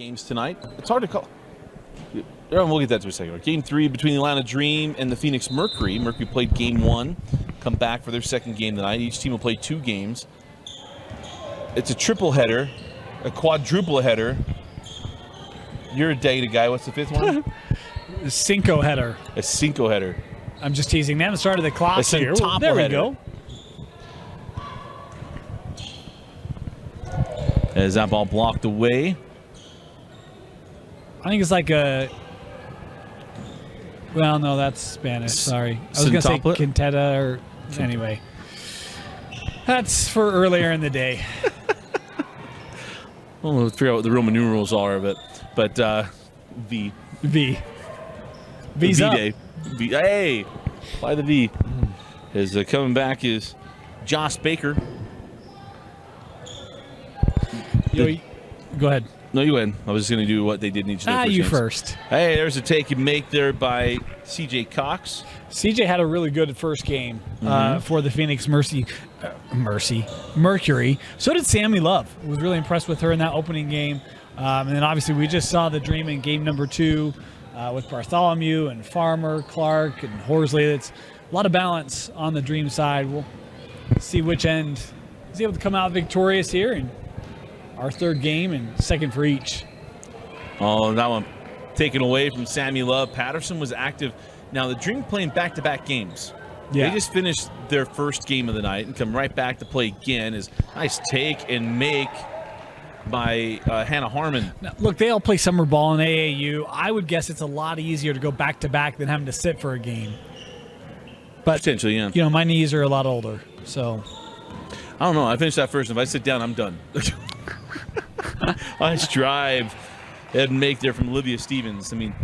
games tonight. It's hard to call. We'll get that to a second. Game 3 between the Atlanta Dream and the Phoenix Mercury. Mercury played game 1, come back for their second game tonight. Each team will play 2 games. It's a triple header, a quadruple header. You're a data guy. What's the 5th one? A Cinco header. A Cinco header. I'm just teasing. They haven't started the clock here. There we go. As that ball blocked away. I think it's like a... Well, no, that's Spanish. Sorry. I was going to say quinteta or... Anyway. That's for earlier in the day. Well, we'll figure out what the Roman numerals are of it. But V. V. V's V up. Day. V. Hey! By the V. As coming back is Josh Baker. Go ahead. No, you win. I was just going to do what they did in each of their first you games. first. Hey, there's a take and make there by C.J. Cox. CJ had a really good first game for the Phoenix Mercury. So did Sammy Love. Was really impressed with her in that opening game. And then obviously we just saw the Dream in game number 2 with Bartholomew and Farmer, Clark, and Horsley. It's a lot of balance on the Dream side. We'll see which end is able to come out victorious here. And our third game and second for each. Oh, that one taken away from Sammy Love. Patterson was active. Now, the Dream playing back-to-back games. Yeah. They just finished their first game of the night and come right back to play again. Is nice take and make by Hannah Harmon. Now, look, they all play summer ball in AAU. I would guess it's a lot easier to go back-to-back than having to sit for a game. But, potentially, yeah. You know, my knees are a lot older, so. I don't know. I finished that first. If I sit down, I'm done. Nice drive and make there from Olivia Stevens. I mean,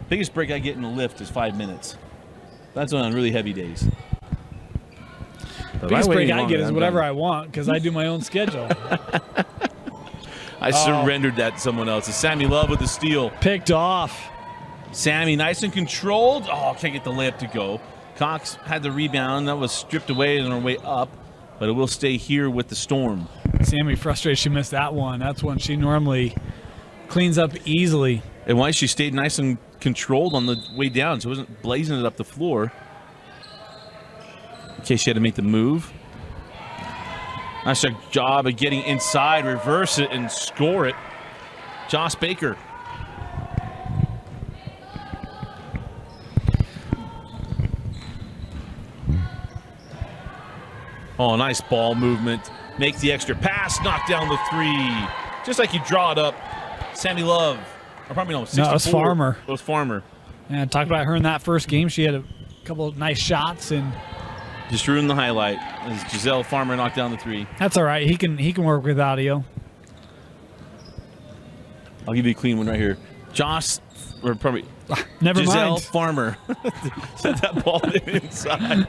biggest break I get in the lift is 5 minutes. That's on really heavy days. Biggest break I get is whatever I want because I do my own schedule. I surrendered that to someone else. It's Sammy Love with the steal. Picked off. Sammy nice and controlled. Oh, can't get the layup to go. Cox had the rebound. That was stripped away on her way up, but it will stay here with the Storm. Sammy frustrated she missed that one. That's one she normally cleans up easily. And why she stayed nice and controlled on the way down. She wasn't blazing it up the floor. In case she had to make the move. Nice job of getting inside, reverse it, and score it. Josh Baker. Oh, nice ball movement. Make the extra pass, knock down the 3. Just like you draw it up. Sammy Love. Or probably no, 64. No, it was Farmer. It was Farmer. Yeah, talked about her in that first game. She had a couple of nice shots and just ruined the highlight as Giselle Farmer knocked down the 3. That's all right. He can work with audio. I'll give you a clean one right here. Josh, or probably never Giselle mind. Farmer sent that ball inside.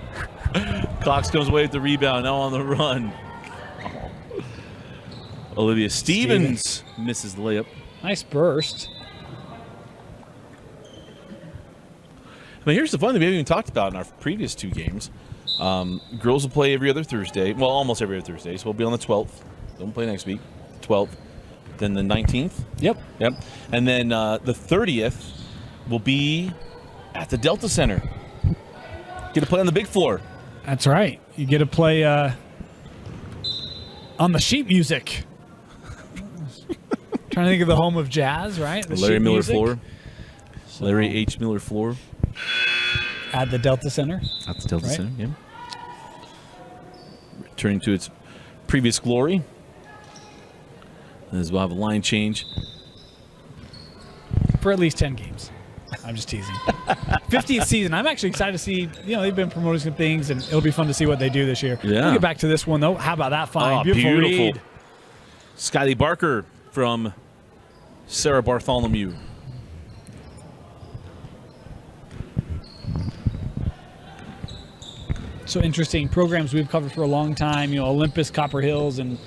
Cox comes away with the rebound. Now on the run. Olivia Stevens misses the layup. Nice burst. But here's the fun that we haven't even talked about in our previous 2 games. Girls will play every other Thursday. Well, almost every other Thursday. So we'll be on the 12th. Don't play next week. 12th. Then the 19th. Yep. And then the 30th will be at the Delta Center. Get to play on the big floor. That's right. You get to play on the sheet music. Trying to think of the home of jazz, right? The Larry Miller music. floor. Larry H. Miller floor. At the Delta Center. At the Delta Center, yeah. Returning to its previous glory. As we'll have a line change. For at least 10 games. I'm just teasing. 50th season. I'm actually excited to see, they've been promoting some things, and it'll be fun to see what they do this year. Yeah. We'll get back to this one, though. How about that find? Beautiful read. Skyly Barker from Sarah Bartholomew. So interesting programs we've covered for a long time, Olympus, Copper Hills, and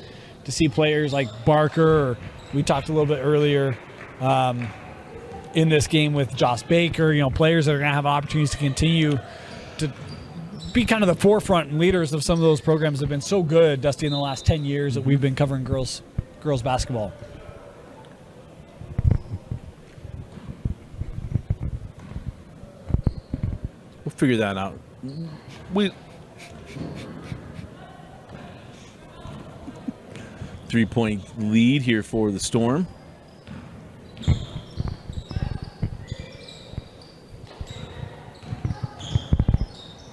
to see players like Barker, or we talked a little bit earlier in this game with Josh Baker, players that are going to have opportunities to continue to be kind of the forefront and leaders of some of those programs that have been so good, Dusty, in the last 10 years that we've been covering girls basketball. figure that out. We 3-point lead here for the Storm.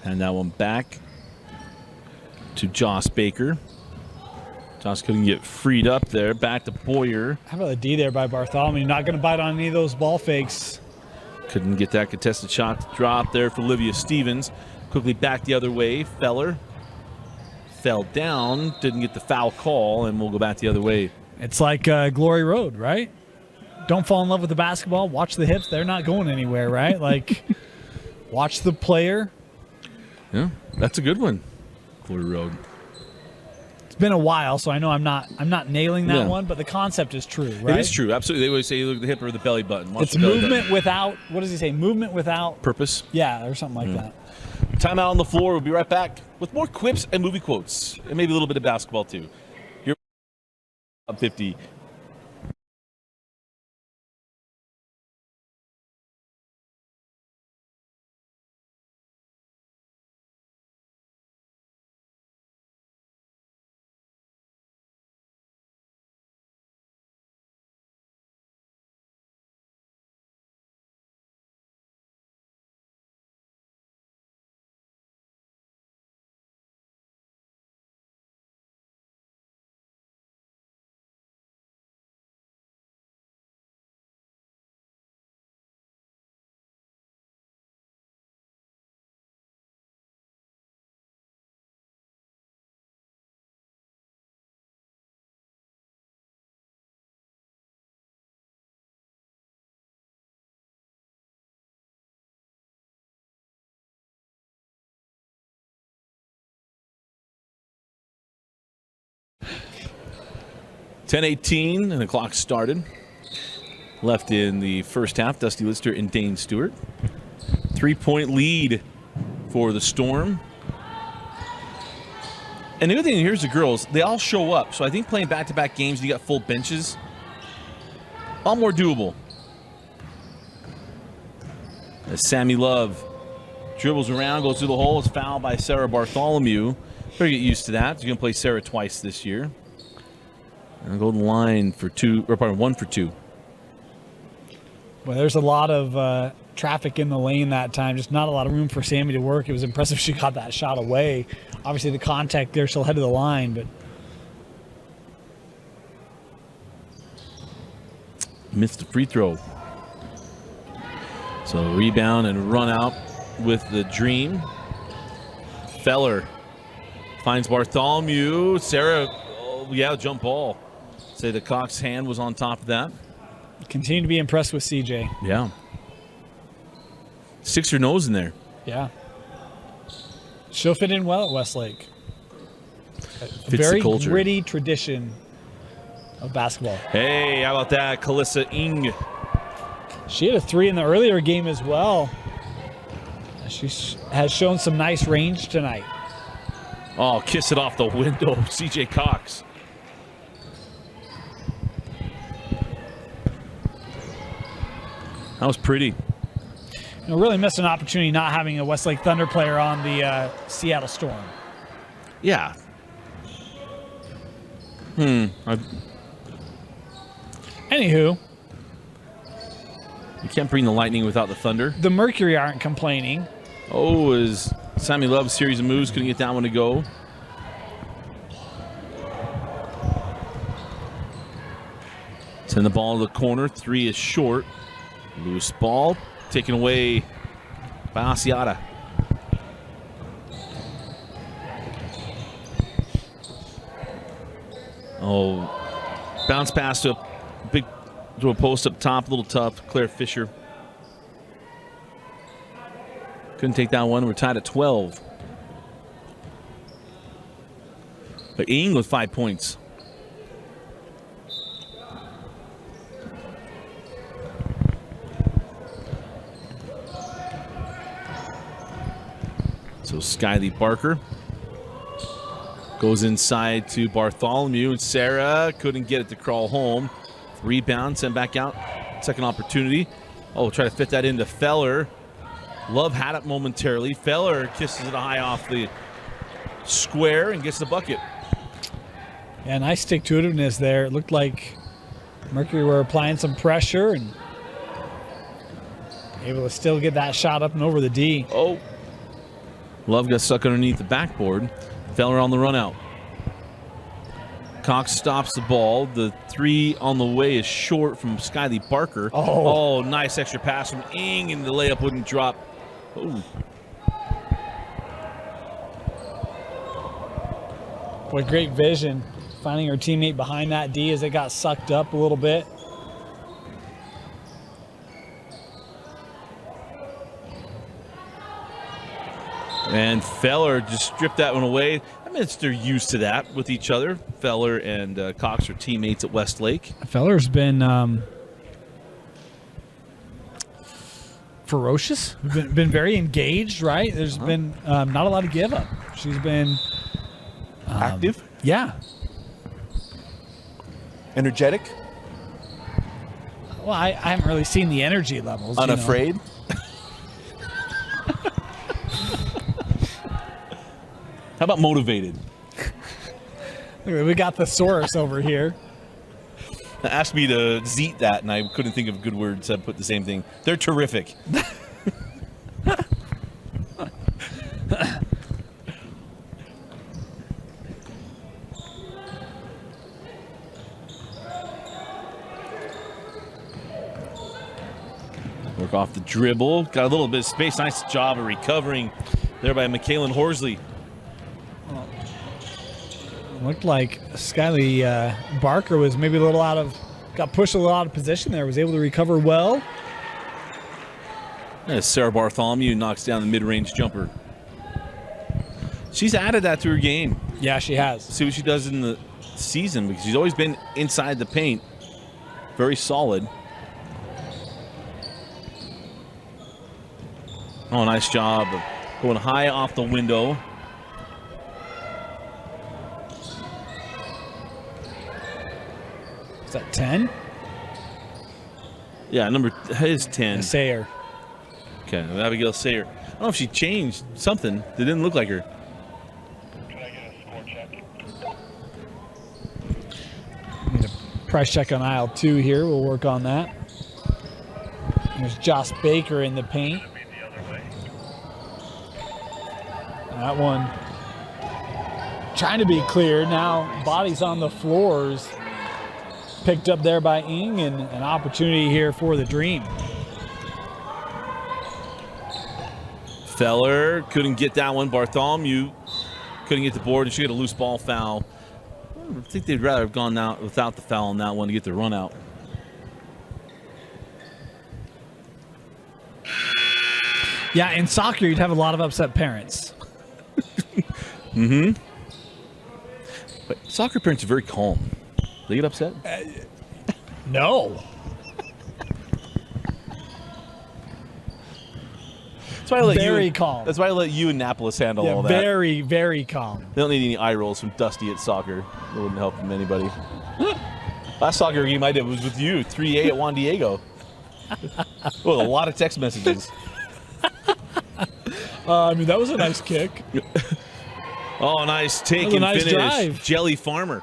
And that one back to Joss Baker. Joss couldn't get freed up there. Back to Boyer. How about the D there by Bartholomew? Not going to bite on any of those ball fakes. Couldn't get that contested shot to drop there for Olivia Stevens. Quickly back the other way. Feller fell down. Didn't get the foul call, and we'll go back the other way. It's like Glory Road, right? Don't fall in love with the basketball. Watch the hips. They're not going anywhere, right? Like, watch the player. Yeah, that's a good one. Glory Road. It's been a while, so I know I'm not nailing that one, but the concept is true, right? It is true, absolutely. They always say look at the hip or the belly button. Watch It's the belly movement button. without, what does he say? Movement without Purpose. Yeah, or something like that. Timeout on the floor. We'll be right back with more quips and movie quotes, and maybe a little bit of basketball too. You're up 50. (10:18) and the clock started. Left in the first half, Dusty Lister and Dane Stewart. 3-point lead for the Storm. And the good thing here's the girls, they all show up. So I think playing back-to-back games, you got full benches, all more doable. As Sammy Love dribbles around, goes through the hole, is fouled by Sarah Bartholomew. Better get used to that. She's going to play Sarah twice this year. And go to the line for 1 for 2. Well, there's a lot of traffic in the lane that time. Just not a lot of room for Sammy to work. It was impressive she got that shot away. Obviously, the contact there, she'll head to the line, but missed the free throw. So rebound and run out with the Dream. Feller finds Bartholomew. Sarah, jump ball. Say the Cox hand was on top of that. continue to be impressed with CJ. Yeah. Sticks her nose in there. Yeah. She'll fit in well at Westlake. A Fits very the culture. gritty tradition of basketball. Hey, how about that? Kalissa Ing. She had a 3 in the earlier game as well. She has shown some nice range tonight. Oh, kiss it off the window, CJ Cox. That was pretty. You know, really missed an opportunity not having a Westlake Thunder player on the Seattle Storm. Yeah. Anywho, You can't bring the Lightning without the Thunder. the Mercury aren't complaining. Oh, as Sammy Love's series of moves couldn't get that one to go. Send the ball to the corner. 3 is short. Loose ball taken away by Asiata. Oh, bounce pass to a post up top, a little tough. Claire Fisher couldn't take that one. We're tied at 12. But Ing with 5 points. So Skyly Barker goes inside to Bartholomew, and Sarah couldn't get it to crawl home. Rebound, sent back out. Second opportunity. Oh, try to fit that into Feller. Love had it momentarily. Feller kisses it high off the square and gets the bucket. Yeah, nice stick-to-itiveness there. It looked like Mercury were applying some pressure and able to still get that shot up and over the D. Oh. Love got stuck underneath the backboard. Feller on the run out. Cox stops the ball. The three on the way is short from Skyly Barker. Oh, nice extra pass from Ing, and the layup wouldn't drop. Oh. What great vision. Finding her teammate behind that D as it got sucked up a little bit. And Feller just stripped that one away. I mean, they're used to that with each other. Feller and Cox are teammates at Westlake. Feller's been ferocious, been very engaged, right? There's been not a lot of give up. She's been active. Yeah. Energetic. Well, I haven't really seen the energy levels. Unafraid. How about motivated? We got the source over here. Asked me to zeet that, and I couldn't think of good words to put the same thing. They're terrific. Work off the dribble. Got a little bit of space. Nice job of recovering there by McKaylin Horsley. Looked like Skyly Barker was maybe got pushed a little out of position there, was able to recover well. As Sarah Bartholomew knocks down the mid-range jumper. She's added that to her game. Yeah, she has. See what she does in the season, because she's always been inside the paint. Very solid. Oh, nice job of going high off the window. Is that 10? Yeah, number is 10. Sayer. Okay, Abigail Sayer. I don't know if she changed something. It didn't look like her. Can I get a score check? Need a price check on aisle 2 here. We'll work on that. There's Joss Baker in the paint. Should be the other way. That one trying to be clear. Now bodies on the floors. Picked up there by Ing, and an opportunity here for the Dream. Feller couldn't get that one. Bartholomew couldn't get the board, and she had a loose ball foul. I think they'd rather have gone out without the foul on that one to get the run out. Yeah, in soccer, you'd have a lot of upset parents. Mm-hmm. But soccer parents are very calm. They get upset? No. That's why I let Very you, calm. That's why I let you and Annapolis handle Yeah, all that. very, very calm. They don't need any eye rolls from Dusty at soccer. It wouldn't help from anybody. Last soccer game I did was with you, 3A at Juan Diego. Well, a lot of text messages. I mean, that was a nice kick. Oh, nice take That was a and nice finish. drive. Jelly Farmer.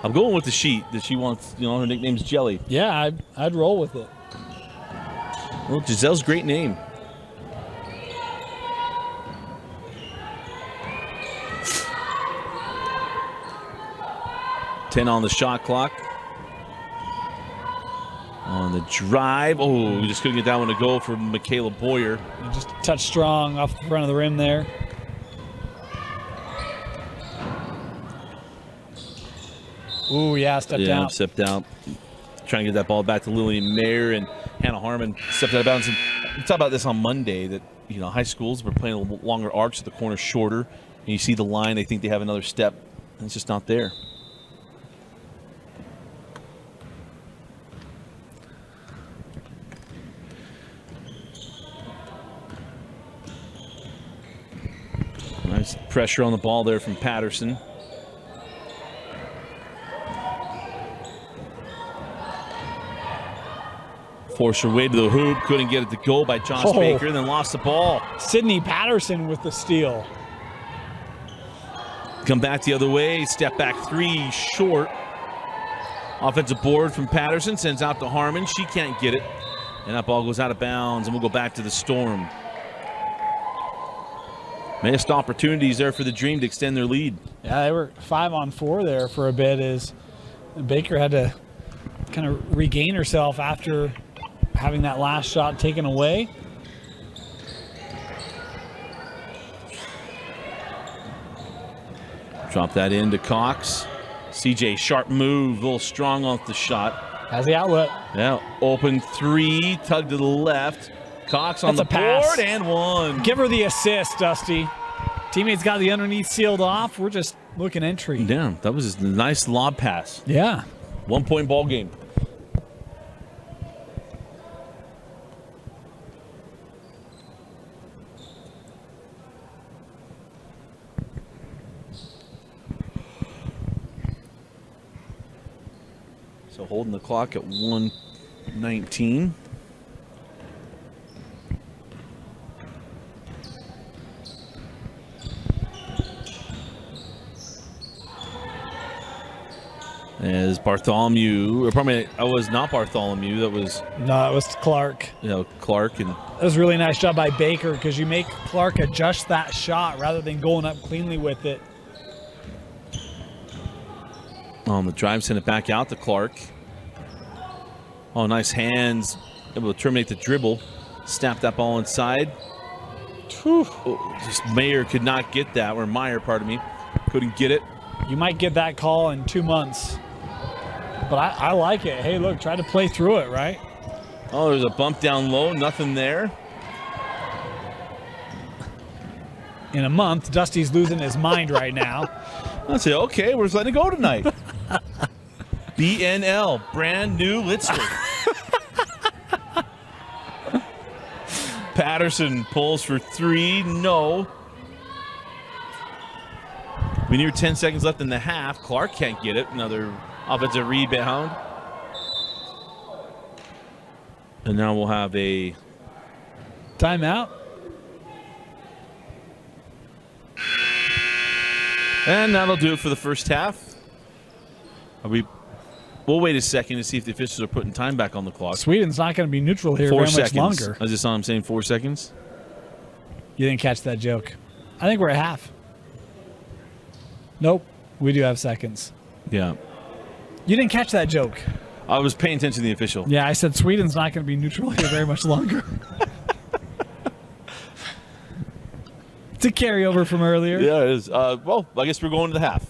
I'm going with the sheet that she wants. You know, her nickname's Jelly. Yeah, I'd roll with it. Well, Giselle's great name. Ten on the shot clock. On the drive. Oh, we just couldn't get that one to go for Michaela Boyer. And just a touch strong off the front of the rim there. Ooh, yeah, stepped out. Stepped out. Trying to get that ball back to Lillian Mayer, and Hannah Harmon stepped out of bounds. And we talked about this on Monday that, you know, high schools were playing a little longer arcs, so the corner's shorter. And you see the line, they think they have another step, and it's just not there. Nice pressure on the ball there from Patterson. Forced her way to the hoop, couldn't get it to go by Josh Baker, and then lost the ball. Sydney Patterson with the steal. Come back the other way, step back three, short. Offensive board from Patterson, sends out to Harmon. She can't get it, and that ball goes out of bounds, and we'll go back to the Storm. Missed opportunities there for the Dream to extend their lead. Yeah, they were 5-on-4 there for a bit as Baker had to kind of regain herself after having that last shot taken away. Drop that into Cox. CJ, sharp move, a little strong off the shot. Has the outlet. Yeah, open three, tug to the left. Cox on That's the a pass. board and one. Give her the assist, Dusty. Teammates got the underneath sealed off. We're just looking entry. Damn, that was a nice lob pass. Yeah. 1 point ball game. So holding the clock at 1:19. As Bartholomew, or probably I was not Bartholomew, that was No, it was Clark. Clark, and That was a really nice job by Baker because you make Clark adjust that shot rather than going up cleanly with it. on the drive, send it back out to Clark. Oh, nice hands, able to terminate the dribble, snap that ball inside. Oh, just Meyer could not get that, or Meyer, pardon me, couldn't get it. You might get that call in 2 months. But I like it. Hey, look, try to play through it, right? Oh, there's a bump down low, nothing there. In a month, Dusty's losing his mind right now. I'll say, okay, we're just letting it go tonight. BNL, brand new Litster. Patterson pulls for three, no. We near 10 seconds left in the half. Clark can't get it. Another offensive rebound. And now we'll have a timeout. And that'll do it for the first half. We'll wait a second to see if the officials are putting time back on the clock. Sweden's not going to be neutral here 4 very seconds. much longer. I just saw him saying 4 seconds. You didn't catch that joke. I think we're at half. Nope. We do have seconds. Yeah. You didn't catch that joke. I was paying attention to the official. Yeah, I said Sweden's not going to be neutral here very much longer. It's a carryover from earlier. Yeah, it is. Well, I guess we're going to the half.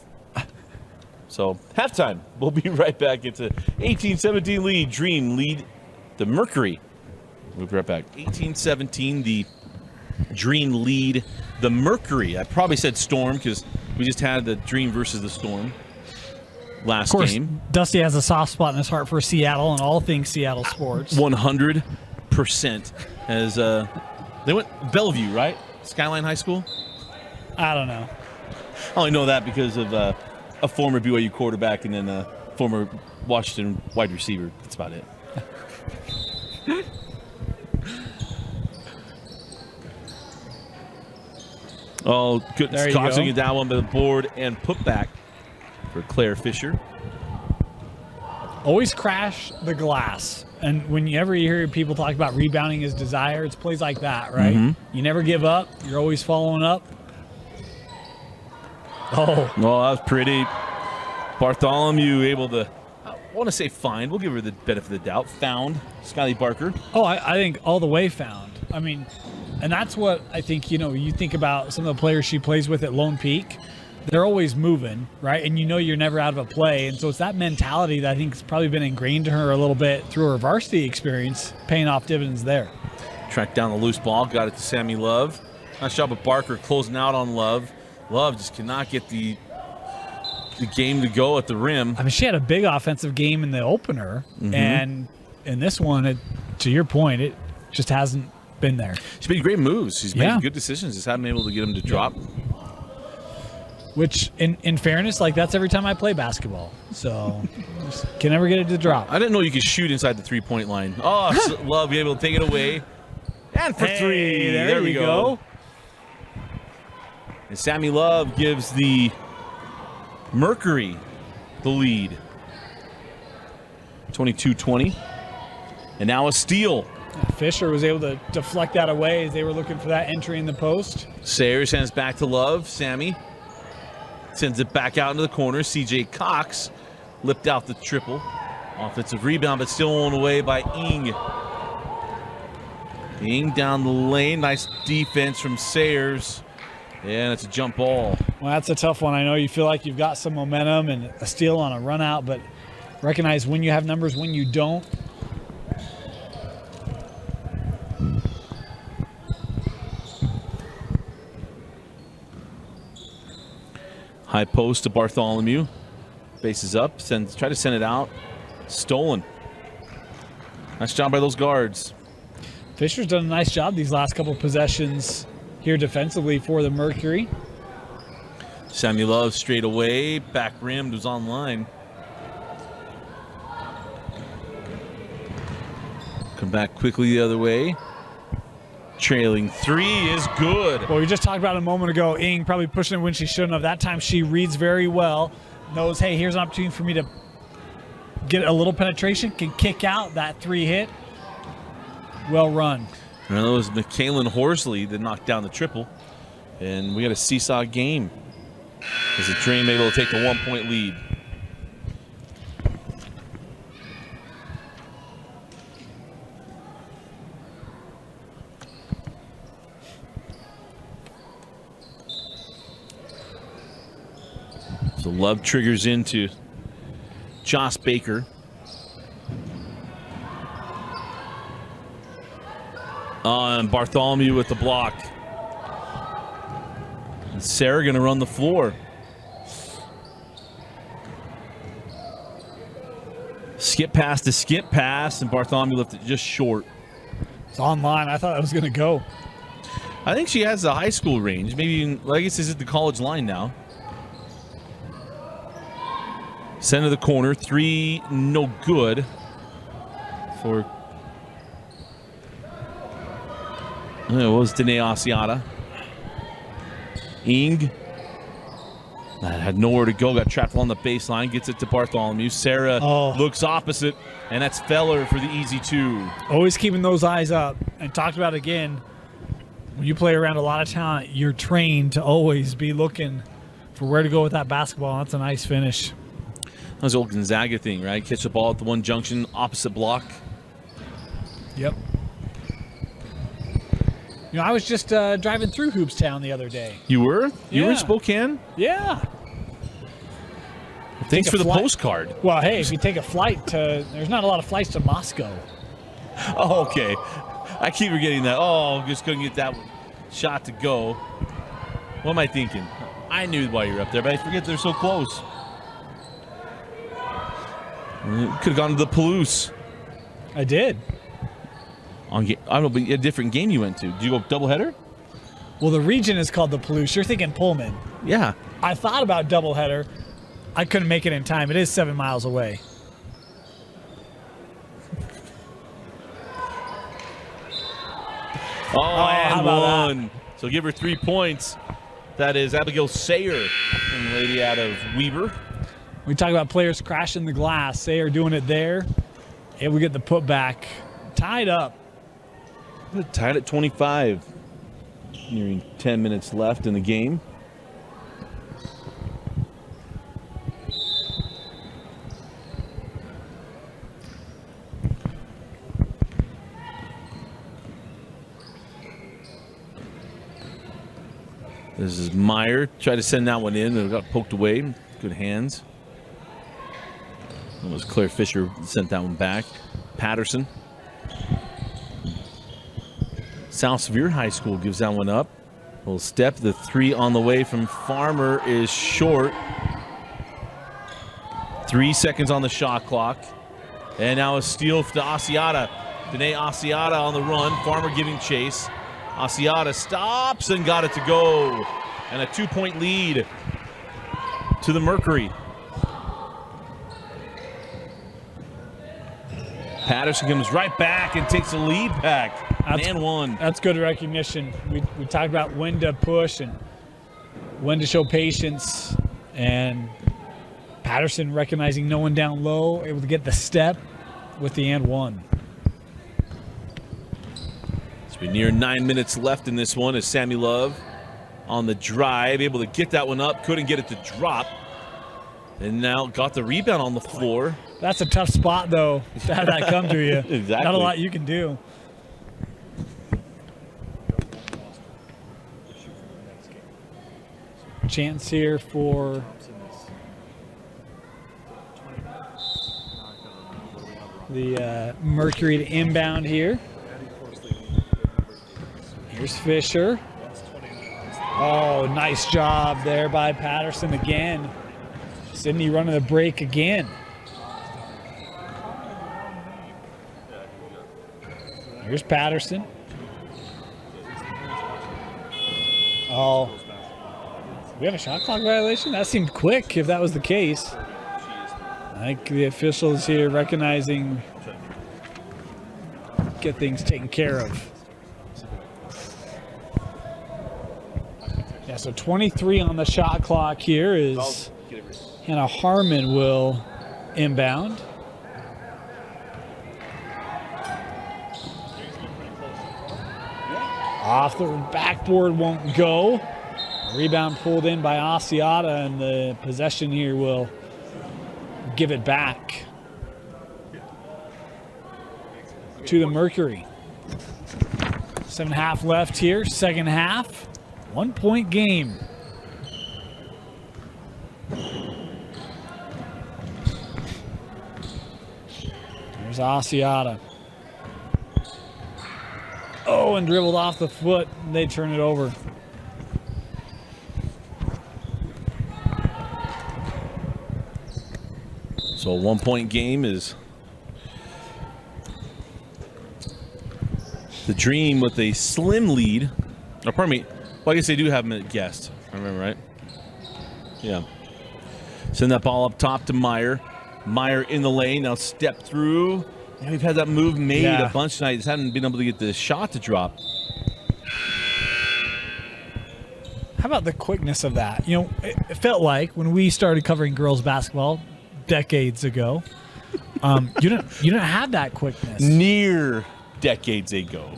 So, halftime. We'll be right back. It's a 18-17 lead. Dream lead the Mercury. We'll be right back. 18-17, the Dream lead the Mercury. I probably said Storm because we just had the Dream versus the Storm last of course, game. Dusty has a soft spot in his heart for Seattle and all things Seattle sports. 100%. As they went Bellevue, right? Skyline High School? I don't know. I only know that because of a former BYU quarterback and then a former Washington wide receiver. That's about it. Oh, goodness. Cox will get that one by the board and put back for Claire Fisher. Always crash the glass. And whenever you hear people talk about rebounding is desire, it's plays like that, right? Mm-hmm. You never give up. You're always following up. Oh. Well, that was pretty. Bartholomew able to, I want to say find. We'll give her the benefit of the doubt. Found Skyly Barker. Oh, I think all the way found. I mean, and that's what I think, you think about some of the players she plays with at Lone Peak. They're always moving, right? And you're never out of a play. And so it's that mentality that I think has probably been ingrained to her a little bit through her varsity experience, paying off dividends there. Tracked down the loose ball, got it to Sammy Love. Nice job of Barker closing out on Love. Love just cannot get the game to go at the rim. I mean, she had a big offensive game in the opener. And in this one, to your point, it just hasn't been there. She's made great moves. She's made good decisions. Just haven't been able to get them to drop. which in fairness, like that's every time I play basketball. So just can never get it to drop. I didn't know you could shoot inside the three-point line. Oh, Love be able to take it away. And for three. There we go. And Sammy Love gives the Mercury the lead. 22-20. And now a steal. Fisher was able to deflect that away as they were looking for that entry in the post. Sayers sends back to Love. Sammy sends it back out into the corner. CJ Cox lipped out the triple. Offensive rebound, but still on away by Ing. Ing down the lane. Nice defense from Sayers. And it's a jump ball. Well, that's a tough one. I know you feel like you've got some momentum and a steal on a run out, but recognize when you have numbers, when you don't. High post to Bartholomew. Bases up. Try to send it out. Stolen. Nice job by those guards. Fisher's done a nice job these last couple of possessions here defensively for the Mercury. Sammy Love straight away. Back rimmed, was online. Come back quickly the other way. Trailing three is good. Well, we just talked about it a moment ago. Ing probably pushing it when she shouldn't have. That time she reads very well. Knows, hey, here's an opportunity for me to get a little penetration. Can kick out that three hit. Well run. And that was McKaylin Horsley that knocked down the triple. And we got a seesaw game as the Dream able to take the 1-point lead. So Love triggers into Joss Baker. And Bartholomew with the block. And Sarah going to run the floor. Skip pass to skip pass, and Bartholomew left it just short. It's online. I thought it was going to go. I think she has the high school range. Maybe even, well, I guess this is the college line now. Center of the corner, three, no good for. It was Danae Asiata. Ing had nowhere to go, got trapped along the baseline, gets it to Bartholomew. Sarah looks opposite, and that's Feller for the easy two. Always keeping those eyes up. And talked about again, when you play around a lot of talent, you're trained to always be looking for where to go with that basketball. That's a nice finish. That was the old Gonzaga thing, right? Catch the ball at the one junction, opposite block. Yep. You know, I was just driving through Hoopstown the other day. You were? You were in Yeah. Spokane? Yeah. Thanks for the flight. postcard. Well, hey, if you take a flight to, there's not a lot of flights to Moscow. Oh, okay. I keep forgetting that. Oh, just couldn't get that shot to go. What am I thinking? I knew why you were up there, but I forget they're so close. Could have gone to the Palouse. I did. I don't know, but a different game you went to. Did you go doubleheader? Well, the region is called the Palouse. You're thinking Pullman. Yeah. I thought about doubleheader. I couldn't make it in time. It is 7 miles away. And how about one. So give her 3 points. That is Abigail Sayer, young lady out of Weber. We talk about players crashing the glass. They are doing it there. And we get the putback. Tied up. Tied at 25. Nearing 10 minutes left in the game. This is Meyer. Tried to send that one in. It got poked away. Good hands. It was Claire Fisher sent that one back. Patterson. South Sevier High School gives that one up. A little step. The three on the way from Farmer is short. 3 seconds on the shot clock. And now a steal to Asiata. Danae Asiata on the run. Farmer giving chase. Asiata stops and got it to go. And a 2-point lead to the Mercury. Patterson comes right back and takes the lead back. And one. That's good recognition. We talked about when to push and when to show patience. And Patterson recognizing no one down low, able to get the step with the and one. It's been near 9 minutes left in this one as Sammy Love on the drive, able to get that one up, couldn't get it to drop. And now got the rebound on the floor. That's a tough spot, though, to have that come to you. Exactly. Not a lot you can do. Chance here for the Mercury to inbound here. Here's Fisher. Oh, nice job there by Patterson again. Sydney running the break again. Here's Patterson. Oh. We have a shot clock violation? That seemed quick if that was the case. I think the officials here recognizing get things taken care of. Yeah, so 23 on the shot clock here is Hannah Harmon will inbound. Off the backboard, won't go. Rebound pulled in by Asiata, and the possession here will give it back to the Mercury. 7.5 left here, second half. 1 point game. There's Asiata. Oh, and dribbled off the foot. They turn it over. So a 1 point game is the Dream with a slim lead. Oh, pardon me. Well, I guess they do have him at guest. I remember, right? Yeah. Send that ball up top to Meyer. Meyer in the lane. Now step through. And we've had that move made a bunch tonight. Just haven't been able to get the shot to drop. How about the quickness of that? You know, it felt like when we started covering girls basketball decades ago, you didn't have that quickness. Near decades ago.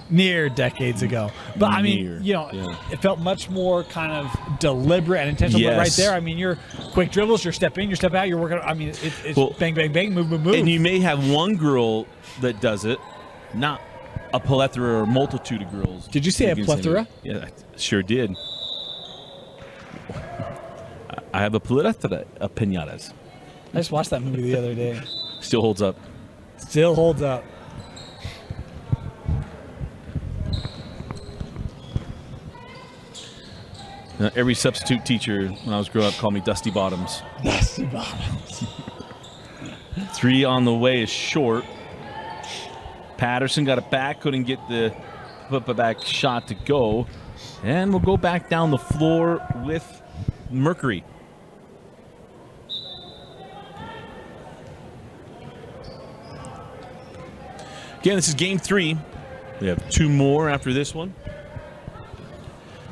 But I mean, it felt much more kind of deliberate and intentional. But right there, I mean, your quick dribbles, your step in, your step out, you're working. I mean, it's bang, bang, bang, move, move, move. And you may have one girl that does it, not a plethora or multitude of girls. Did you say a plethora? Yeah, I sure did. I have a plethora of pinatas. I just watched that movie the other day. Still holds up. Still holds up. Every substitute teacher when I was growing up called me Dusty Bottoms. Dusty Bottoms. 3 on the way is short. Patterson got it back, couldn't get the put-back shot to go. And we'll go back down the floor with Mercury. Again, this is game 3. We have 2 more after this one.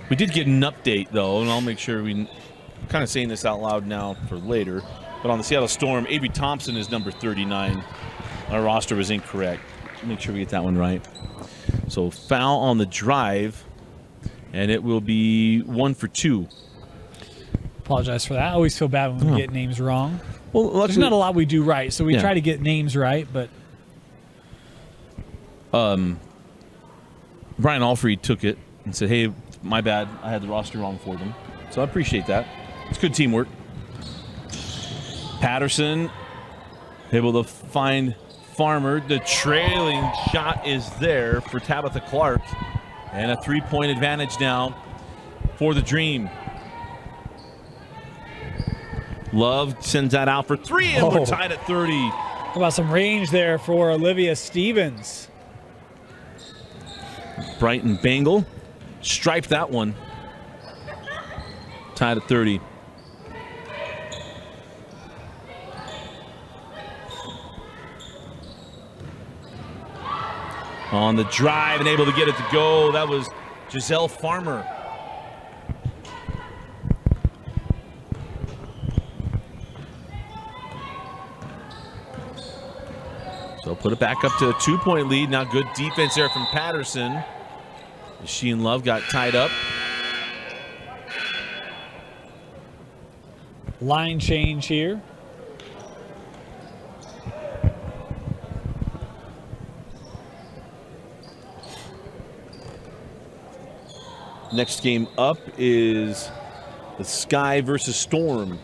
We did get an update, though, and I'll make sure I'm kind of saying this out loud now for later. But on the Seattle Storm, Avery Thompson is number 39. Our roster was incorrect. Make sure we get that one right. So foul on the drive, and it will be 1 for 2. Apologize for that. I always feel bad when we get names wrong. Well, there's not a lot we do right, so we try to get names right, but... Brian Alfrey took it and said, hey, my bad, I had the roster wrong for them. So I appreciate that. It's good teamwork. Patterson able to find Farmer. The trailing shot is there for Tabitha Clark. And a 3-point advantage now for the Dream. Love sends that out for 3, and we're tied at 30. How about some range there for Olivia Stevens? Brighton Bangle striped that one. Tied at 30. On the drive and able to get it to go. That was Giselle Farmer. So put it back up to a 2-point lead. Now good defense there from Patterson. She and Love got tied up. Line change here. Next game up is the Sky versus Storm.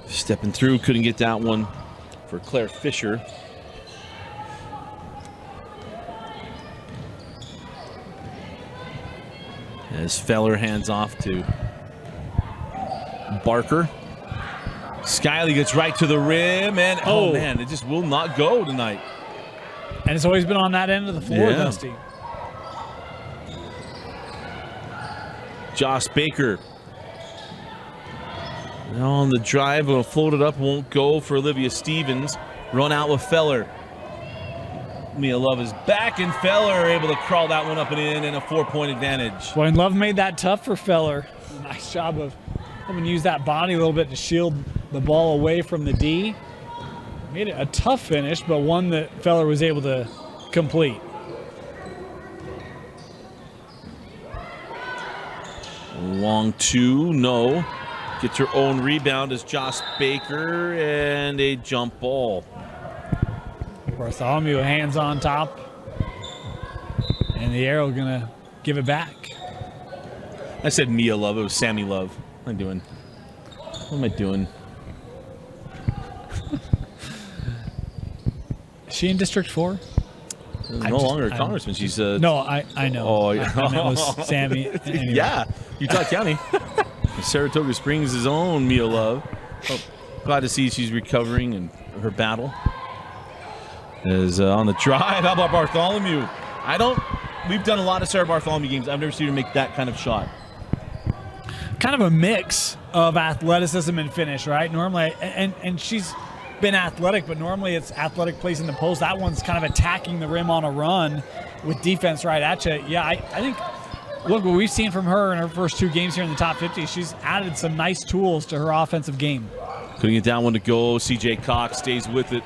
Stepping through, couldn't get that one for Claire Fisher. As Feller hands off to Barker. Skiley gets right to the rim, and oh man, it just will not go tonight. And it's always been on that end of the floor, Yeah. Dusty. Joss Baker. Now on the drive, will float it up, won't go for Olivia Stevens. Run out with Feller. Mia Love is back, and Feller able to crawl that one up and in, and a 4-point advantage. Boy, and Love made that tough for Feller. Nice job of having to use that body a little bit to shield the ball away from the D. Made it a tough finish, but one that Feller was able to complete. Long two, no. Gets her own rebound as Joss Baker, and a jump ball. Bartholomew hands on top, and the arrow gonna give it back. I said Mia Love, it was Sammy Love. What am I doing? What am I doing? Is she in District 4? No longer a congressman. She's No, I know. Oh, I meant it was Sammy. Anyway. Yeah, Utah County. Saratoga Springs' own Mia Love. Oh, glad to see she's recovering in her battle. Is on the drive. How about Bartholomew? We've done a lot of Sarah Bartholomew games. I've never seen her make that kind of shot. Kind of a mix of athleticism and finish, right? Normally, and she's been athletic, but normally it's athletic plays in the post. That one's kind of attacking the rim on a run with defense right at you. Yeah, I think, look, what we've seen from her in her first 2 games here in the top 50, she's added some nice tools to her offensive game. Couldn't get that one to go. CJ Cox stays with it.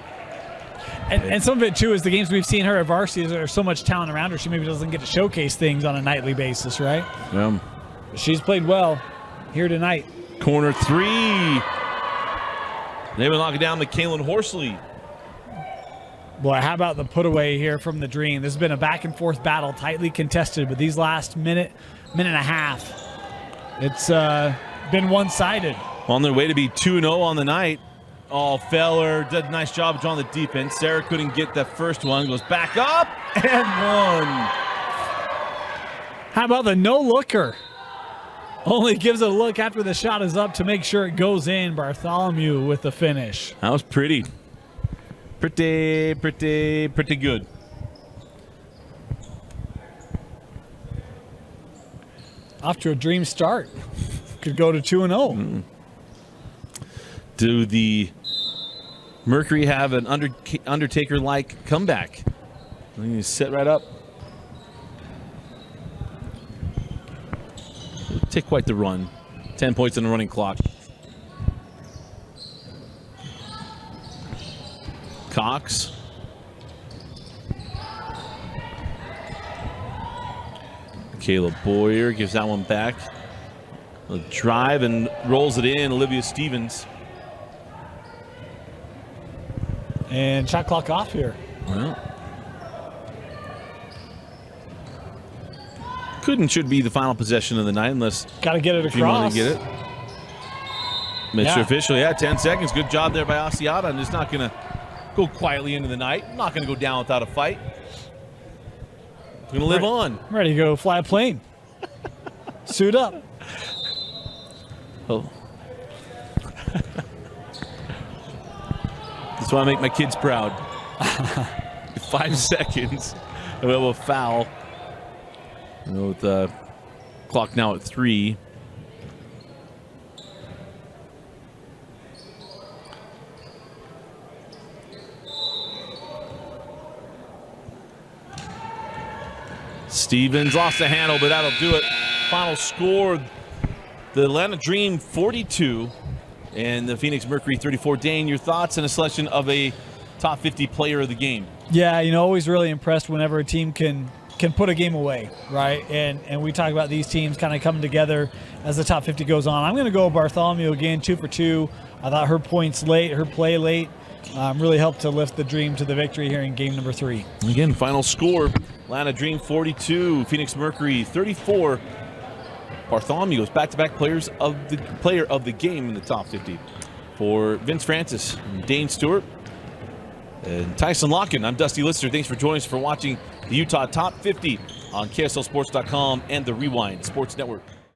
And some of it, too, is the games we've seen her at varsity, there's so much talent around her, she maybe doesn't get to showcase things on a nightly basis, right? Yeah. She's played well here tonight. Corner 3. They will knock it down to Kaylin Horsley. Boy, how about the put away here from the Dream? This has been a back and forth battle, tightly contested, but these last minute and a half, it's been one-sided. On their way to be 2-0 on the night. Oh, Feller did a nice job of drawing the defense. Sarah couldn't get the first one. Goes back up and one. How about the no-looker? Only gives it a look after the shot is up to make sure it goes in. Bartholomew with the finish. That was pretty. Pretty good. Off to a Dream start. Could go to 2-0. Do the Mercury have an Undertaker-like comeback? You sit right up. Take quite the run. 10 points on the running clock. Cox. Caleb Boyer gives that one back. A drive and rolls it in. Olivia Stevens. And shot clock off here. Well, should be the final possession of the night unless got to get it if you want across. to get it. Mr. Official, 10 seconds. Good job there by Asiata. I'm just not going to go quietly into the night. I'm not going to go down without a fight. I'm going to live on. I'm ready to go fly a plane. Suit up. Oh. That's why I make my kids proud. 5 seconds. And we'll have a foul. With the clock now at 3. Stevens lost the handle, but that'll do it. Final score, the Atlanta Dream 42 and the Phoenix Mercury 34. Dane, your thoughts and a selection of a top 50 player of the game? Yeah, always really impressed whenever a team can put a game away, right? And we talk about these teams kind of coming together as the top 50 goes on. I'm going to go Bartholomew again, 2 for 2. I thought her play late, really helped to lift the Dream to the victory here in game number 3. Again, final score, Atlanta Dream 42, Phoenix Mercury 34. Bartholomew goes back-to-back player of the game in the top 50. For Vince Francis, Dane Stewart, and Tyson Locken, I'm Dusty Lister. Thanks for joining us for watching the Utah Top 50 on KSLSports.com and the Rewind Sports Network.